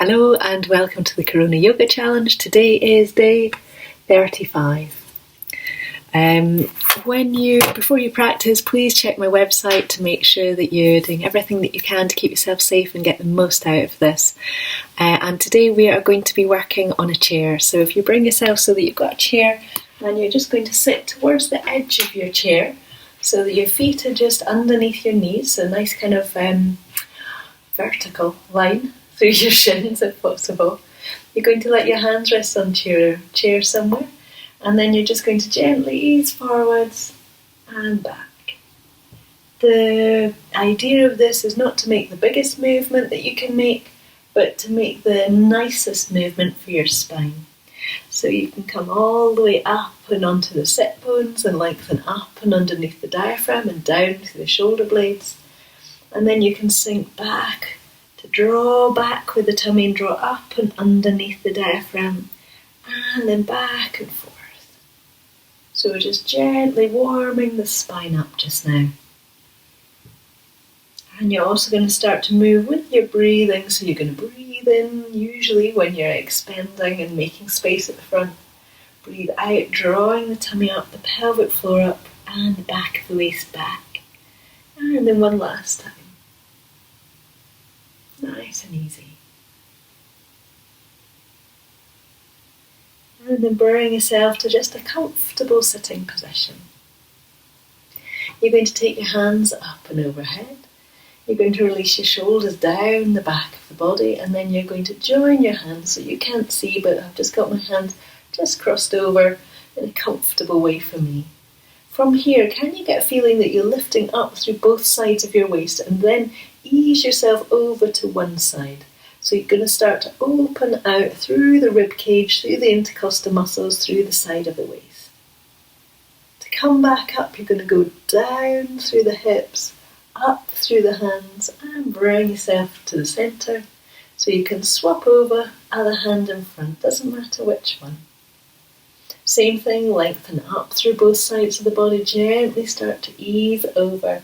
Hello and welcome to the Corona Yoga Challenge. Today is day 35. Before you practice, please check my website to make sure that you're doing everything that you can to keep yourself safe and get the most out of this. And today we are going to be working on a chair. So if you bring yourself so that you've got a chair and you're just going to sit towards the edge of your chair so that your feet are just underneath your knees, so a nice kind of vertical line through your shins if possible. You're going to let your hands rest onto your chair somewhere, and then you're just going to gently ease forwards and back. The idea of this is not to make the biggest movement that you can make, but to make the nicest movement for your spine. So you can come all the way up and onto the sit bones and lengthen up and underneath the diaphragm and down to the shoulder blades. And then you can sink back to draw back with the tummy and draw up and underneath the diaphragm, and then back and forth. So we're just gently warming the spine up just now. And you're also going to start to move with your breathing. So you're going to breathe in, usually when you're expanding and making space at the front. Breathe out, drawing the tummy up, the pelvic floor up, and the back of the waist back. And then one last time. Nice and easy. And then bring yourself to just a comfortable sitting position. You're going to take your hands up and overhead. You're going to release your shoulders down the back of the body, and then you're going to join your hands. So you can't see, but I've just got my hands just crossed over in a comfortable way for me. From here, can you get a feeling that you're lifting up through both sides of your waist, and then ease yourself over to one side. So you're going to start to open out through the rib cage, through the intercostal muscles, through the side of the waist. To come back up, you're going to go down through the hips, up through the hands, and bring yourself to the centre. So you can swap over, other hand in front, doesn't matter which one. Same thing, lengthen up through both sides of the body, gently start to ease over.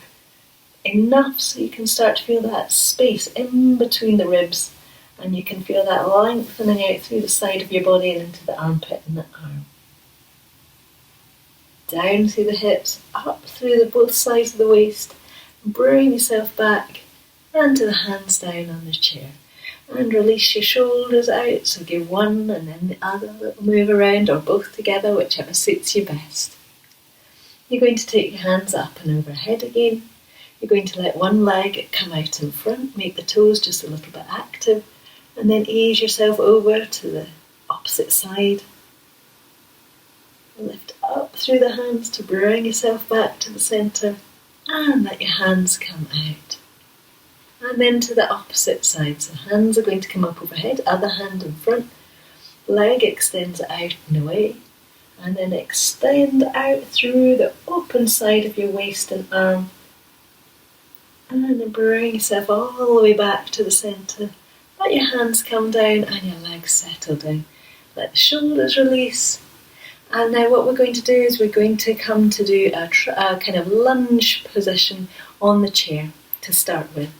Enough so you can start to feel that space in between the ribs, and you can feel that lengthening out through the side of your body and into the armpit and the arm. Down through the hips, up through both sides of the waist, and bring yourself back and to the hands down on the chair. And release your shoulders out, so give one and then the other little move around, or both together, whichever suits you best. You're going to take your hands up and overhead again. You're going to let one leg come out in front, make the toes just a little bit active, and then ease yourself over to the opposite side. Lift up through the hands to bring yourself back to the centre, and let your hands come out. And then to the opposite side. So hands are going to come up overhead, other hand in front, leg extends out and away, and then extend out through the open side of your waist and arm. And then bring yourself all the way back to the centre. Let your hands come down and your legs settle down. Let the shoulders release. And now what we're going to do is we're going to come to do a kind of lunge position on the chair to start with.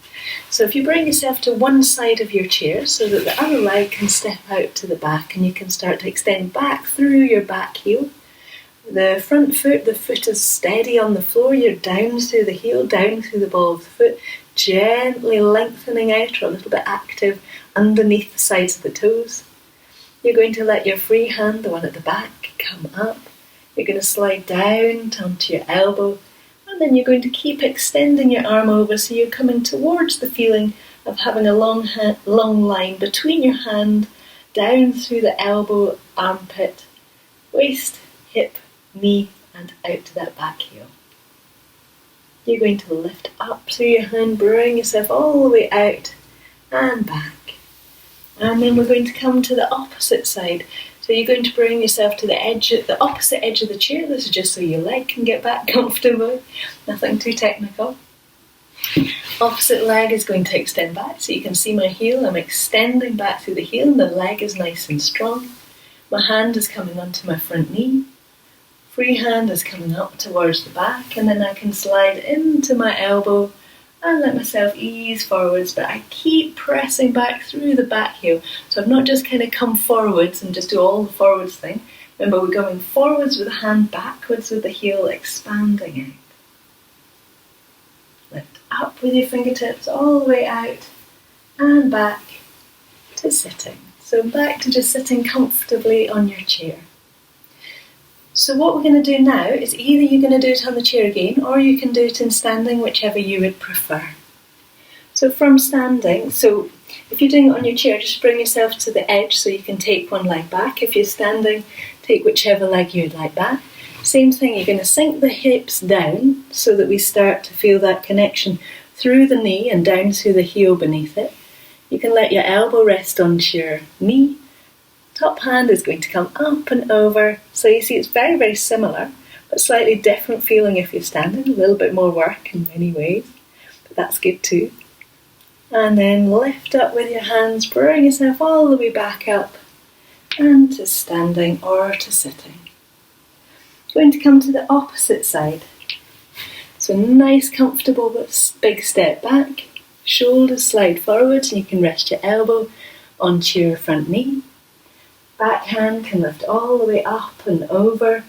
So if you bring yourself to one side of your chair so that the other leg can step out to the back, and you can start to extend back through your back heel. The front foot, the foot is steady on the floor, you're down through the heel, down through the ball of the foot, gently lengthening out or a little bit active underneath the sides of the toes. You're going to let your free hand, the one at the back, come up. You're going to slide down onto your elbow, and then you're going to keep extending your arm over so you're coming towards the feeling of having a long line between your hand, down through the elbow, armpit, waist, hip, knee, and out to that back heel. You're going to lift up through your hand, bring yourself all the way out and back. And then we're going to come to the opposite side. So you're going to bring yourself to the opposite edge of the chair. This is just so your leg can get back comfortably. Nothing too technical. Opposite leg is going to extend back. So you can see my heel. I'm extending back through the heel, and the leg is nice and strong. My hand is coming onto my front knee. Free hand is coming up towards the back, and then I can slide into my elbow and let myself ease forwards, but I keep pressing back through the back heel. So I've not just kind of come forwards and just do all the forwards thing. Remember, we're going forwards with the hand, backwards with the heel, expanding out. Lift up with your fingertips all the way out and back to sitting. So back to just sitting comfortably on your chair. So what we're going to do now is either you're going to do it on the chair again, or you can do it in standing, whichever you would prefer. So from standing, so if you're doing it on your chair, just bring yourself to the edge so you can take one leg back. If you're standing, take whichever leg you'd like back. Same thing, you're going to sink the hips down so that we start to feel that connection through the knee and down through the heel beneath it. You can let your elbow rest onto your knee. Top hand is going to come up and over. So you see it's very, very similar, but slightly different feeling if you're standing. A little bit more work in many ways, but that's good too. And then lift up with your hands, bring yourself all the way back up and to standing or to sitting. Going to come to the opposite side. So nice, comfortable, but big step back. Shoulders slide forwards and you can rest your elbow onto your front knee. Back hand can lift all the way up and over.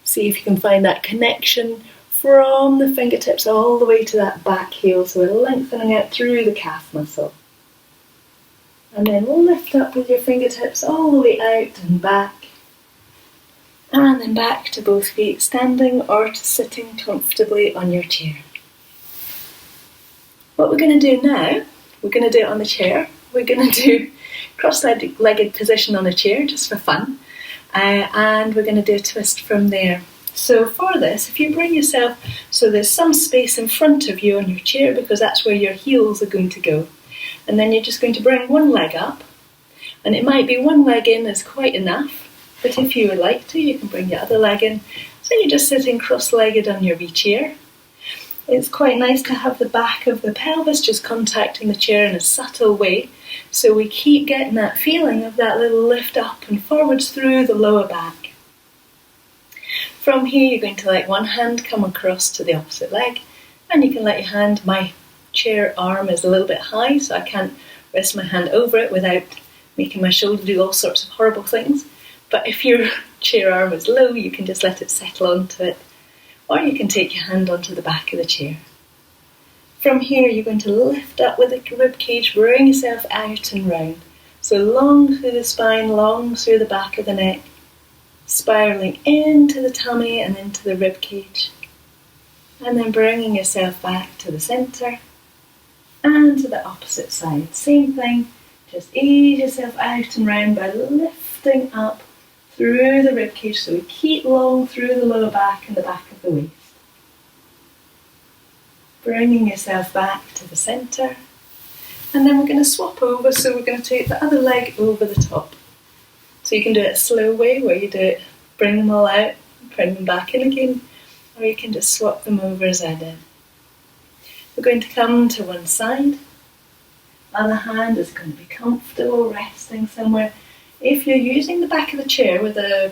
See if you can find that connection from the fingertips all the way to that back heel. So we're lengthening out through the calf muscle. And then lift up with your fingertips all the way out and back. And then back to both feet, standing or to sitting comfortably on your chair. What we're going to do now, we're going to do it on the chair. We're going to do cross-legged position on a chair just for fun, and we're going to do a twist from there. So for this, if you bring yourself so there's some space in front of you on your chair because that's where your heels are going to go, and then you're just going to bring one leg up, and it might be one leg in is quite enough, but if you would like to, you can bring your other leg in. So you're just sitting cross-legged on your wee chair. It's quite nice to have the back of the pelvis just contacting the chair in a subtle way, so we keep getting that feeling of that little lift up and forwards through the lower back. From here, you're going to let one hand come across to the opposite leg, and you can let your hand, my chair arm is a little bit high, so I can't rest my hand over it without making my shoulder do all sorts of horrible things. But if your chair arm is low, you can just let it settle onto it. Or you can take your hand onto the back of the chair. From here, you're going to lift up with the rib cage, bring yourself out and round. So long through the spine, long through the back of the neck, spiralling into the tummy and into the rib cage. And then bringing yourself back to the centre and to the opposite side. Same thing, just ease yourself out and round by lifting up through the rib cage, so we keep long through the lower back and the back of the waist. Bringing yourself back to the centre, and then we're going to swap over, so we're going to take the other leg over the top. So you can do it a slow way, where you do it, bring them all out, bring them back in again, or you can just swap them over as I did. We're going to come to one side, other hand is going to be comfortable, resting somewhere. If you're using the back of the chair with the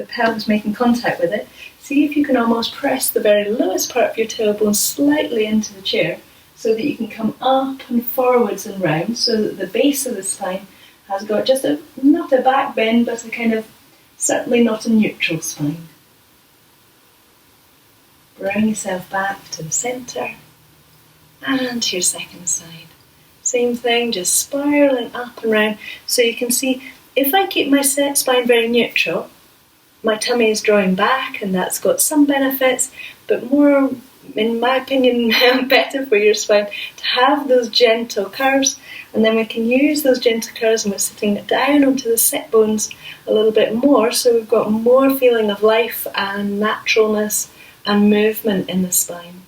pelvis making contact with it, see if you can almost press the very lowest part of your tailbone slightly into the chair so that you can come up and forwards and round, so that the base of the spine has got just not a back bend, but a kind of, certainly not a neutral spine. Bring yourself back to the centre and to your second side. Same thing, just spiralling up and round, so you can see if I keep my spine very neutral, my tummy is drawing back, and that's got some benefits, but more, in my opinion, better for your spine to have those gentle curves, and then we can use those gentle curves and we're sitting down onto the sit bones a little bit more, so we've got more feeling of life and naturalness and movement in the spine.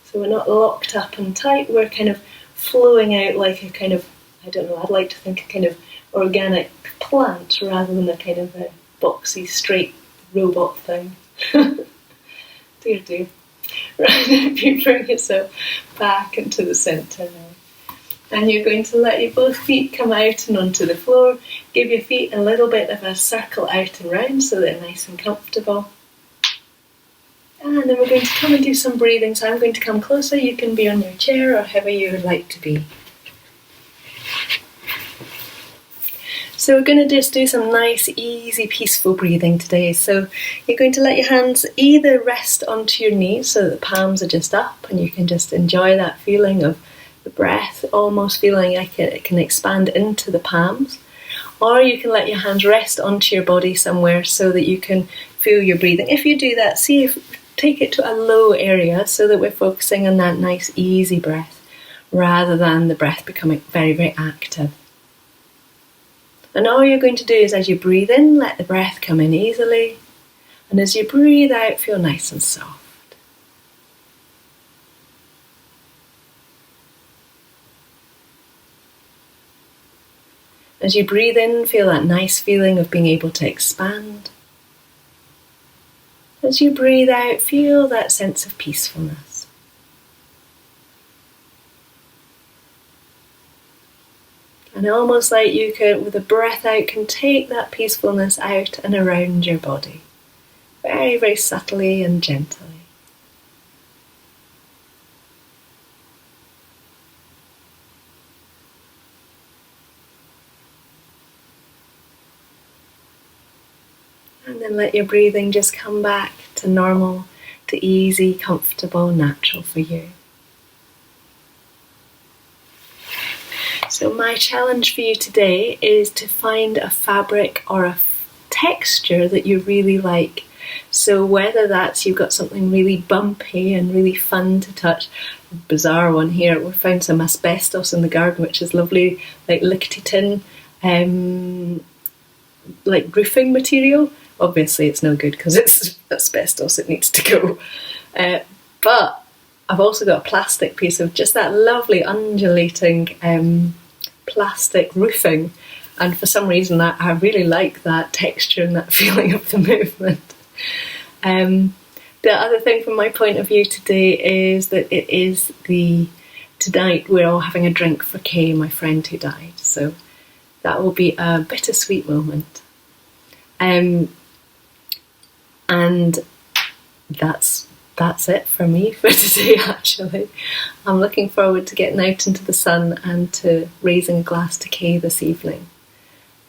So we're not locked up and tight, we're kind of flowing out like a kind of, I don't know, I'd like to think a kind of organic plant rather than a kind of a boxy, straight robot thing. Dear. Right, if you bring yourself back into the centre now. And you're going to let your both feet come out and onto the floor. Give your feet a little bit of a circle out and round so they're nice and comfortable. And then we're going to come and do some breathing. So I'm going to come closer. You can be on your chair or however you would like to be. So we're going to just do some nice, easy, peaceful breathing today. So you're going to let your hands either rest onto your knees so that the palms are just up and you can just enjoy that feeling of the breath, almost feeling like it can expand into the palms. Or you can let your hands rest onto your body somewhere so that you can feel your breathing. If you do that, take it to a low area so that we're focusing on that nice, easy breath rather than the breath becoming very, very active. And all you're going to do is as you breathe in, let the breath come in easily. And as you breathe out, feel nice and soft. As you breathe in, feel that nice feeling of being able to expand. As you breathe out, feel that sense of peacefulness. And almost like you could, with the breath out, can take that peacefulness out and around your body. Very, very subtly and gently. And then let your breathing just come back to normal, to easy, comfortable, natural for you. So my challenge for you today is to find a fabric or a texture that you really like. So whether that's you've got something really bumpy and really fun to touch, bizarre one here, we found some asbestos in the garden, which is lovely, like lickety tin, like roofing material. Obviously it's no good because it's asbestos, it needs to go. But I've also got a plastic piece of just that lovely undulating plastic roofing, and for some reason I really like that texture and that feeling of the movement. The other thing from my point of view today is that it is tonight we're all having a drink for Kay, my friend who died, so that will be a bittersweet moment. And that's it for me for today, actually. I'm looking forward to getting out into the sun and to raising a glass to Kay this evening.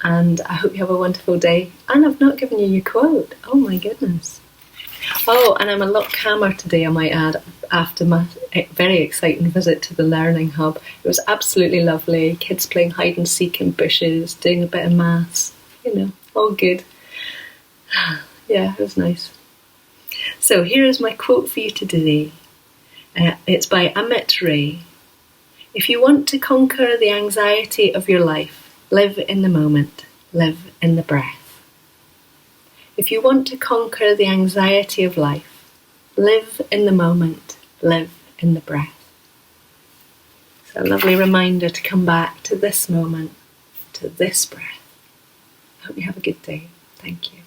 And I hope you have a wonderful day. And I've not given you your quote. Oh my goodness. Oh, and I'm a lot calmer today, I might add, after my very exciting visit to the Learning Hub. It was absolutely lovely. Kids playing hide and seek in bushes, doing a bit of maths, all good. Yeah, it was nice. So here is my quote for you today. It's by Amit Ray. If you want to conquer the anxiety of your life, live in the moment, live in the breath. If you want to conquer the anxiety of life, live in the moment, live in the breath. It's a lovely reminder to come back to this moment, to this breath. I hope you have a good day. Thank you.